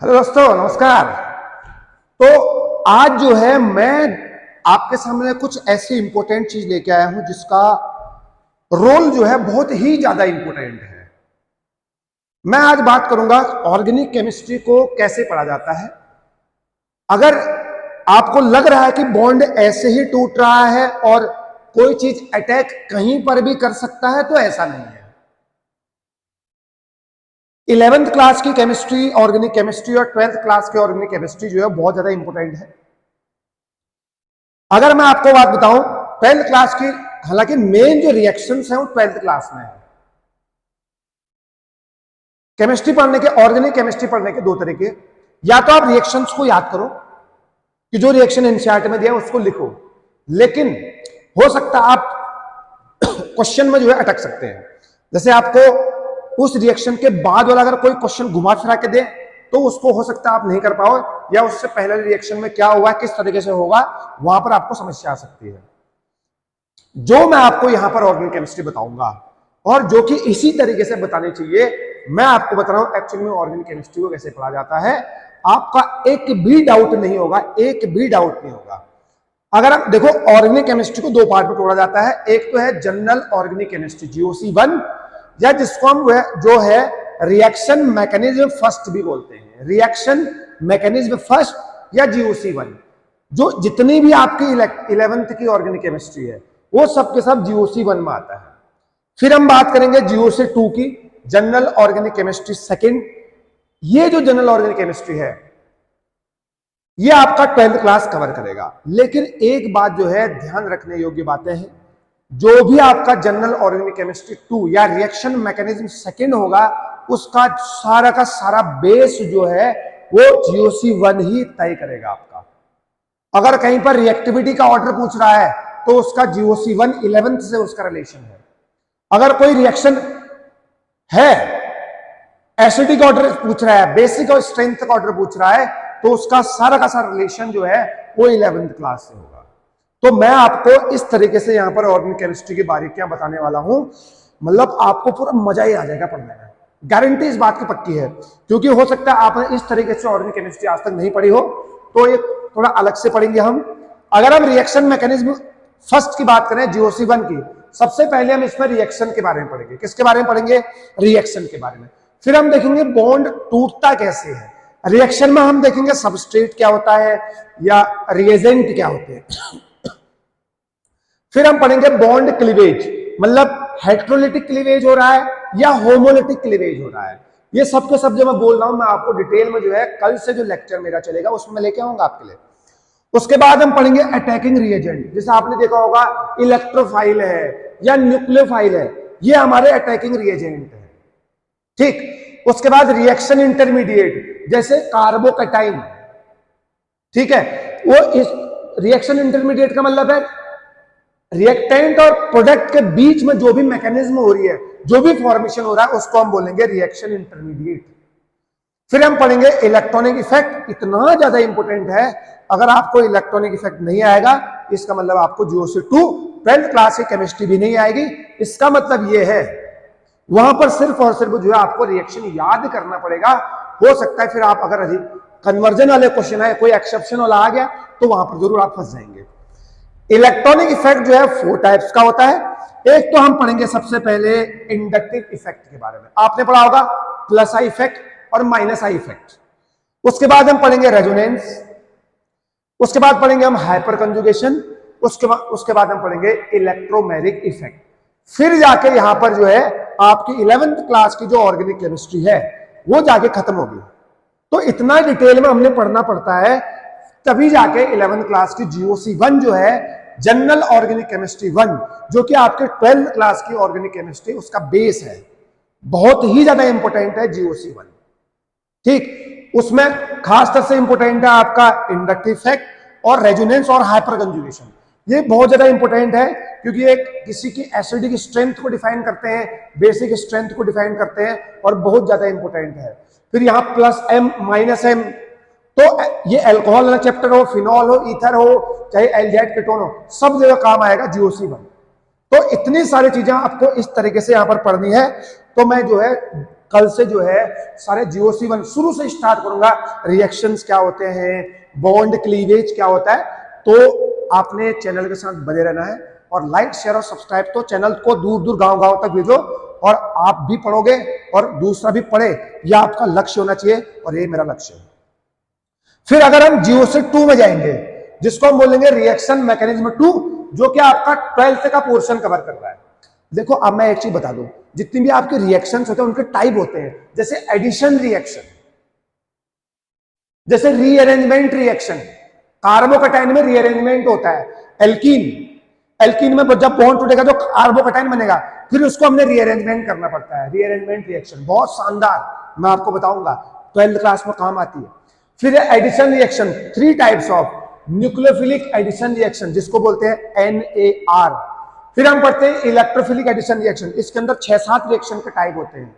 Hello दोस्तों, नमस्कार। तो आज जो है मैं आपके सामने कुछ ऐसी इंपॉर्टेंट चीज लेके आया हूं जिसका रोल जो है बहुत ही ज्यादा इंपॉर्टेंट है। मैं आज बात करूंगा ऑर्गेनिक केमिस्ट्री को कैसे पढ़ा जाता है। अगर आपको लग रहा है कि बॉन्ड ऐसे ही टूट रहा है और कोई चीज अटैक कहीं पर भी कर सकता है, तो ऐसा नहीं है। 11th क्लास की केमिस्ट्री, ऑर्गेनिक केमिस्ट्री और 12th क्लास की ऑर्गेनिक केमिस्ट्री जो है बहुत ज्यादा इंपॉर्टेंट है। अगर मैं आपको बात बताऊं 12th क्लास की, हालांकि मेन जो रिएक्शंस हैं वो 12th क्लास में है। केमिस्ट्री पढ़ने के, ऑर्गेनिक केमिस्ट्री पढ़ने के दो तरीके, या तो आप रिएक्शंस को याद करो कि जो रिएक्शन एनसीईआरटी में दिया उसको लिखो, लेकिन हो सकता है आप क्वेश्चन में जो है अटक सकते हैं। जैसे आपको उस रिएक्शन के बाद वाला अगर कोई क्वेश्चन घुमा फिरा के दे तो उसको हो सकता है आप नहीं कर पाओ, या उससे पहले रिएक्शन में क्या हुआ, किस तरीके से होगा, वहां पर आपको समस्या आ सकती है। जो मैं आपको यहां पर ऑर्गेनिक केमिस्ट्री बताऊंगा और जो कि इसी तरीके से बतानी चाहिए, मैं आपको बता रहा हूं एक्चुअली में ऑर्गेनिक केमिस्ट्री को कैसे पढ़ा जाता है। आपका एक भी डाउट नहीं होगा, एक भी डाउट नहीं होगा। अगर आप देखो, ऑर्गेनिक केमिस्ट्री को दो पार्ट में तोड़ा जाता है। एक तो है जनरल ऑर्गेनिक केमिस्ट्री GOC1, या जिसको हम जो है रिएक्शन मैकेनिज्म फर्स्ट भी बोलते हैं। रिएक्शन मैकेनिज्म फर्स्ट या GOC1, जो जितनी भी आपकी 11th की ऑर्गेनिक केमिस्ट्री है वो सब के सब GOC1 में आता है। फिर हम बात करेंगे GOC2 की, जनरल ऑर्गेनिक केमिस्ट्री सेकंड। ये जो जनरल ऑर्गेनिक केमिस्ट्री है ये आपका 12th क्लास कवर करेगा। लेकिन एक बात जो है ध्यान रखने योग्य बातें हैं, जो भी आपका जनरल ऑर्गेनिक केमिस्ट्री 2 या रिएक्शन मैकेनिज्म सेकंड होगा, उसका सारा का सारा बेस जो है वो GOC1 ही तय करेगा आपका। अगर कहीं पर रिएक्टिविटी का ऑर्डर पूछ रहा है तो उसका GOC1 11th से उसका रिलेशन है। अगर कोई रिएक्शन है, एसिडिक ऑर्डर पूछ रहा है, बेसिक और स्ट्रेंथ का ऑर्डर पूछ रहा है, तो उसका सारा का सारा रिलेशन जो है वो 11th क्लास से होगा। तो मैं आपको इस तरीके से यहां पर ऑर्गेनिक केमिस्ट्री की बारीकियां बताने वाला हूं, मतलब आपको पूरा मजा ही आ जाएगा पढ़ने में। गारंटी इस बात की पक्की है, क्योंकि हो सकता है आपने इस तरीके से ऑर्गेनिक केमिस्ट्री आज तक नहीं पढ़ी हो, तो ये थोड़ा अलग से पढ़ेंगे हम। अगर हम रिएक्शन मैकेनिज्म फर्स्ट की बात करें GOC1 की, सबसे पहले हम इसमें रिएक्शन के बारे में पढ़ेंगे। किसके बारे में पढ़ेंगे? रिएक्शन के बारे में। फिर हम देखेंगे बॉन्ड टूटता कैसे है। रिएक्शन में हम देखेंगे सबस्ट्रेट क्या होता है या रिएजेंट क्या होते हैं। फिर हम पढ़ेंगे बॉन्ड क्लीवेज, मतलब हेटेरोलिटिक क्लीवेज हो रहा है या होमोलिटिक क्लीवेज हो रहा है। ये सब के सब जो मैं बोल रहा हूं, मैं आपको डिटेल में जो है कल से जो लेक्चर मेरा चलेगा उसमें लेके आऊंगा आपके लिए। उसके बाद हम पढ़ेंगे अटैकिंग रिएजेंट। जैसे आपने देखा होगा इलेक्ट्रोफाइल है या न्यूक्लियोफाइल है, ये हमारे अटैकिंग रिएजेंट है। ठीक। उसके बाद रिएक्शन इंटरमीडिएट, जैसे कार्बोकैटाइन, ठीक है, वो इस रिएक्शन इंटरमीडिएट का मतलब है रिएक्टेंट और प्रोडक्ट के बीच में जो भी मैकेनिज्म हो रही है, जो भी फॉर्मेशन हो रहा है, उसको हम बोलेंगे रिएक्शन इंटरमीडिएट। फिर हम पढ़ेंगे इलेक्ट्रॉनिक इफेक्ट। इतना ज्यादा इंपॉर्टेंट है, अगर आपको इलेक्ट्रॉनिक इफेक्ट नहीं आएगा इसका मतलब आपको GOC2 12th क्लास की केमिस्ट्री भी नहीं आएगी। इसका मतलब यह है वहां पर सिर्फ और सिर्फ जो है आपको रिएक्शन याद करना पड़ेगा। हो सकता है फिर आप अगर कन्वर्जन वाले क्वेश्चन है, कोई एक्सेप्शन वाला आ गया, तो वहां पर जरूर आप फंस जाएंगे। इलेक्ट्रॉनिक इफेक्ट जो है 4 टाइप्स का होता है। एक तो हम पढ़ेंगे सबसे पहले इंडक्टिव इफेक्ट के बारे में। आपने पढ़ा होगा प्लस आई इफेक्ट और माइनस आई इफेक्ट। उसके बाद हम पढ़ेंगे रेजोनेंस। उसके बाद पढ़ेंगे हम हाइपर कंजुगेशन। उसके बाद हम पढ़ेंगे इलेक्ट्रोमैग्नेटिक इफेक्ट। फिर जाके यहां पर जो है आपकी 11th क्लास की जो ऑर्गेनिक केमिस्ट्री है वो जाके खत्म होगी। तो इतना डिटेल में हमने पढ़ना पड़ता है, तभी जाके 11th क्लास की GOC1 जो है जनरल ऑर्गेनिक केमिस्ट्री 1, जो कि आपके 12th क्लास की ऑर्गेनिक केमिस्ट्री उसका बेस है, बहुत ही ज्यादा इंपॉर्टेंट है GOC1। ठीक। उसमें खास तरह से इंपॉर्टेंट है आपका इंडक्टिव इफेक्ट और रेजोनेंस और हाइपर कंजुगेशन। ये बहुत ज्यादा इंपॉर्टेंट है, क्योंकि एक किसी की एसिडिक स्ट्रेंथ को डिफाइन करते हैं, बेसिक स्ट्रेंथ को डिफाइन करते हैं, और बहुत ज्यादा इंपॉर्टेंट है। फिर यहां प्लस M माइनस M, तो ये अल्कोहल वाला चैप्टर हो, फिनॉल हो, ईथर हो, चाहे एल्डिहाइड कीटोन हो, सब जगह काम आएगा GOC1। तो इतनी सारी चीजें आपको इस तरीके से यहां पर पढ़नी है। तो मैं जो है कल से जो है सारे GOC1 शुरू से स्टार्ट करूंगा। रिएक्शंस क्या होते हैं, बॉन्ड क्लीवेज क्या होता है, तो आपने चैनल के साथ बने रहना है और लाइक शेयर और सब्सक्राइब, तो चैनल को दूर दूर गांव गांव तक भेजो और आप भी पढ़ोगे और दूसरा भी पढ़े, यह आपका लक्ष्य होना चाहिए और ये मेरा लक्ष्य है। फिर अगर हम GOC2 में जाएंगे, जिसको हम बोलेंगे रिएक्शन मैकेनिज्म 2, जो कि आपका 12th का पोर्शन कवर कर रहा है। देखो अब मैं एक चीज बता दूं, जितनी भी आपके रिएक्शंस होते हैं उनके टाइप होते हैं, जैसे एडिशन रिएक्शन, जैसे रीअरेंजमेंट रिएक्शन, कार्बोकैटायन में रीअरेंजमेंट होता है। एल्कीन में जब बॉन्ड टूटेगा तो कार्बोकैटायन बनेगा, फिर उसको हमने रीअरेंजमेंट करना पड़ता है। रीअरेंजमेंट रिएक्शन बहुत शानदार, मैं आपको बताऊंगा, 12th क्लास में काम आती है। फिर addition reaction, 3 types of nucleophilic addition reaction, जिसको बोलते हैं NAR। फिर हम पढ़ते हैं इलेक्ट्रोफिलिक एडिशन रिएक्शन, इसके अंदर 6-7 रिएक्शन के टाइप होते हैं।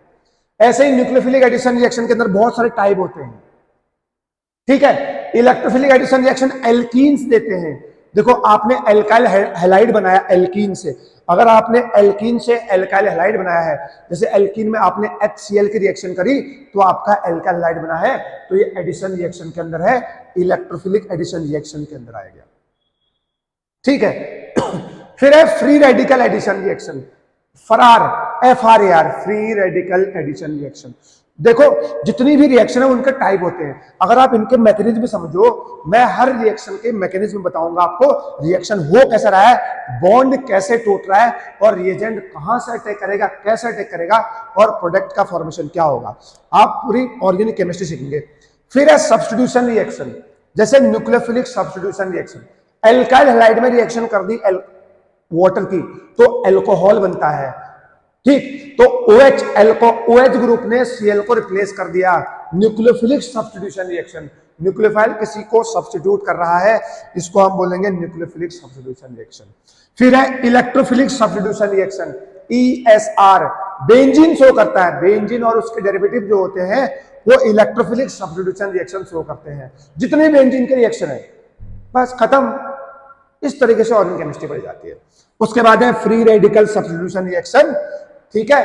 ऐसे ही न्यूक्लियोफिलिक एडिशन रिएक्शन के अंदर बहुत सारे टाइप होते हैं, ठीक है। इलेक्ट्रोफिलिक एडिशन रिएक्शन एल्कीन्स देते हैं। देखो आपने एल्काइल हैलाइड बनाया एल्कीन से, अगर आपने एल्कीन से एल्काइल हैलाइड बनाया है, जैसे एल्कीन में आपने HCl की रिएक्शन करी तो आपका एल्काइल हैलाइड बना है, तो ये एडिशन रिएक्शन के अंदर है, इलेक्ट्रोफिलिक एडिशन रिएक्शन के अंदर आएगा, ठीक है। फिर है free radical addition reaction, FRAR, free radical addition reaction. देखो जितनी भी रिएक्शन है उनके टाइप होते हैं, अगर आप इनके मैकेनिज्म समझो, मैं हर रिएक्शन के मैकेनिज्म बताऊंगा आपको, रिएक्शन हो कैसा रहा है, बॉन्ड कैसे टूट रहा है, और रिएजेंट कहां से अटैक करेगा, कैसे अटैक करेगा, और प्रोडक्ट का फॉर्मेशन क्या होगा, आप पूरी ऑर्गेनिक केमिस्ट्री सीखेंगे। फिर है सब्स्टिट्यूशन रिएक्शन, जैसे nucleophilic substitution reaction, alkyl halide में रिएक्शन कर दी वाटर की तो एल्कोहल बनता है, ठीक, तो OH ग्रुप ने Cl को रिप्लेस कर दिया, न्यूक्लियोफिलिक सब्स्टिट्यूशन रिएक्शन। न्यूक्लियोफाइल किसी को सब्स्टिट्यूट कर रहा है, इसको हम बोलेंगे न्यूक्लियोफिलिक सब्स्टिट्यूशन रिएक्शन। फिर है electrophilic substitution reaction, ESR, benzene show करता है, बेंजीन और उसके डेरिवेटिव जो होते हैं वो इलेक्ट्रोफिलिक सब्स्टिट्यूशन रिएक्शन शो करते हैं। जितने बेंजीन के रिएक्शन है बस खत्म, इस तरीके से ऑर्गेनिक केमिस्ट्री पढ़ी जाती है। उसके बाद है फ्री रेडिकल सब्स्टिट्यूशन रिएक्शन, ठीक है,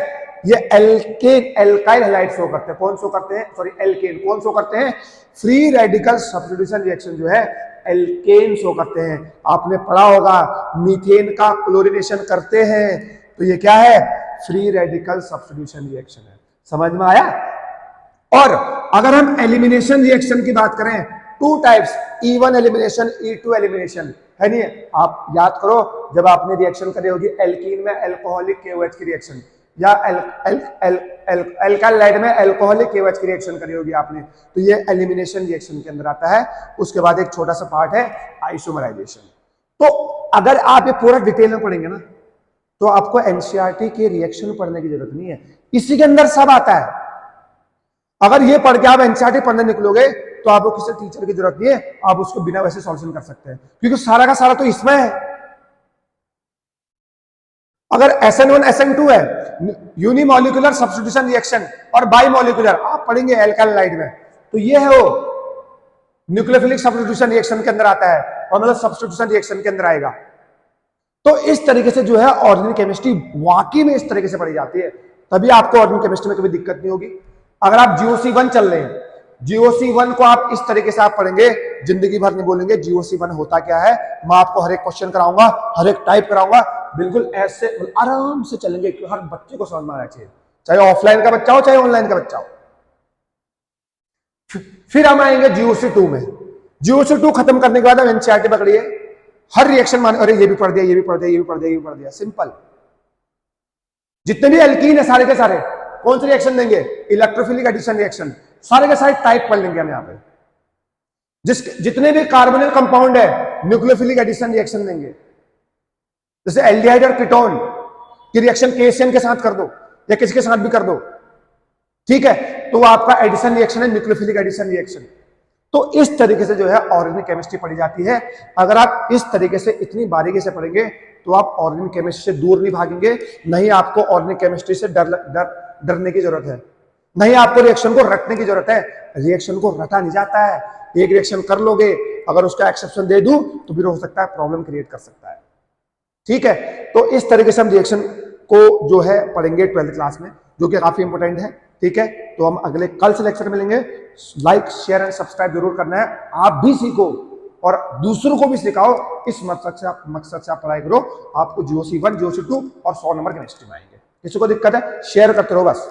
ये एल्काइल हैलाइड शो करते हैं, कौन शो करते हैं, सॉरी एल्केन, कौन शो करते हैं, फ्री रेडिकल सब्स्टिट्यूशन रिएक्शन जो है एल्केन शो करते हैं। आपने पढ़ा होगा मीथेन का क्लोरीनेशन करते हैं, तो ये क्या है, फ्री रेडिकल सब्स्टिट्यूशन रिएक्शन है, समझ में आया। और अगर हम एलिमिनेशन रिएक्शन की बात करें, 2 types, E1 elimination, E2 elimination, है नहीं, आप याद करो जब आपने रिएक्शन करी होगी एल्कीन में एल्कोहलिक KOH की रिएक्शन, या एल्काइल में एल्कोहलिक KOH की रिएक्शन करी होगी आपने, तो ये एलिमिनेशन रिएक्शन के अंदर आता है। उसके बाद एक छोटा सा पार्ट है आइसोमराइजेशन। तो अगर आप ये पूरा डिटेल में पढ़ेंगे ना, तो आपको NCERT के रिएक्शन पढ़ने की जरूरत नहीं है, इसी के अंदर सब आता है। अगर ये पढ़ के आप NCERT पढ़ने निकलोगे तो आपको किसी टीचर की जरूरत नहीं है, आप उसको बिना वैसे सॉल्यूशन कर सकते हैं, क्योंकि सारा का सारा तो इसमें है। अगर SN1 SN2 है, यूनिमोलिकुलर सब्स्टिट्यूशन रिएक्शन, और बाइमोलिकुलर आप पढ़ेंगे एल्काइल हैलाइड में, तो ये है वो न्यूक्लियोफिलिक सब्स्टिट्यूशन रिएक्शन के अंदर आता है, और मतलब सब्स्टिट्यूशन रिएक्शन के अंदर आएगा। तो इस तरीके से जो है ऑर्गेनिक केमिस्ट्री वाकई में इस तरीके से पढ़ी जाती है, तभी आपको ऑर्गेनिक केमिस्ट्री में कभी दिक्कत नहीं होगी। अगर आप GOC1 चल रहे हैं, GOC1 को आप इस तरीके से आप पढ़ेंगे, जिंदगी भर नहीं बोलेंगे GOC1 होता क्या है। मैं आपको हर एक क्वेश्चन कराऊंगा, हर एक टाइप कराऊंगा, बिल्कुल ऐसे आराम से चलेंगे, क्योंकि हर बच्चे को समझ में आना चाहिए, चाहे ऑफलाइन का बच्चा हो चाहे ऑनलाइन का बच्चा हो। फिर हम आएंगे GOC2 में। GOC2 खत्म करने के बाद हम NCERT पकड़िए, हर रिएक्शन मान, अरे ये भी पढ़ दिया, ये भी पढ़ दिया, ये भी पढ़ दिया, ये भी पढ़ दिया, सिंपल। जितने भी एल्कीन है सारे के सारे कौन से रिएक्शन देंगे, इलेक्ट्रोफिलिक एडिशन रिएक्शन, सारे के सारे टाइप पढ़ लेंगे हम यहाँ पे। जितने भी कार्बोनिल कंपाउंड है न्यूक्लियोफिलिक एडिशन रिएक्शन देंगे, जैसे एल्डिहाइड और कीटोन की रिएक्शन KCN के साथ कर दो या किसी के साथ भी कर दो, ठीक है, तो आपका एडिशन रिएक्शन है न्यूक्लियोफिलिक एडिशन रिएक्शन। तो इस तरीके से जो है ऑर्गेनिक केमिस्ट्री पढ़ी जाती है। अगर आप इस तरीके से इतनी बारीकी से पढ़ेंगे तो आप ऑर्गेनिक केमिस्ट्री से दूर नहीं भागेंगे, नहीं आपको ऑर्गेनिक केमिस्ट्री से डरने की जरूरत है, नहीं आपको रिएक्शन को रटने की जरूरत है। रिएक्शन को रटा नहीं जाता है, एक रिएक्शन कर लोगे, अगर उसका एक्सेप्शन दे दूं तो फिर हो सकता है प्रॉब्लम क्रिएट कर सकता है, ठीक है। तो इस तरीके से हम रिएक्शन को जो है पढ़ेंगे 12th क्लास में, जो कि काफी इंपॉर्टेंट है। ठीक है, तो हम अगले कल से लेक्चर मिलेंगे। लाइक शेयर एंड सब्सक्राइब जरूर करना है। आप भी सीखो और दूसरों को भी सिखाओ, इस मकसद से आप पढ़ाई करो। आपको GOC 1 GOC 2 और 100 नंबर केमिस्ट्री में आएंगे। किसी को दिक्कत है शेयर करते रहो बस।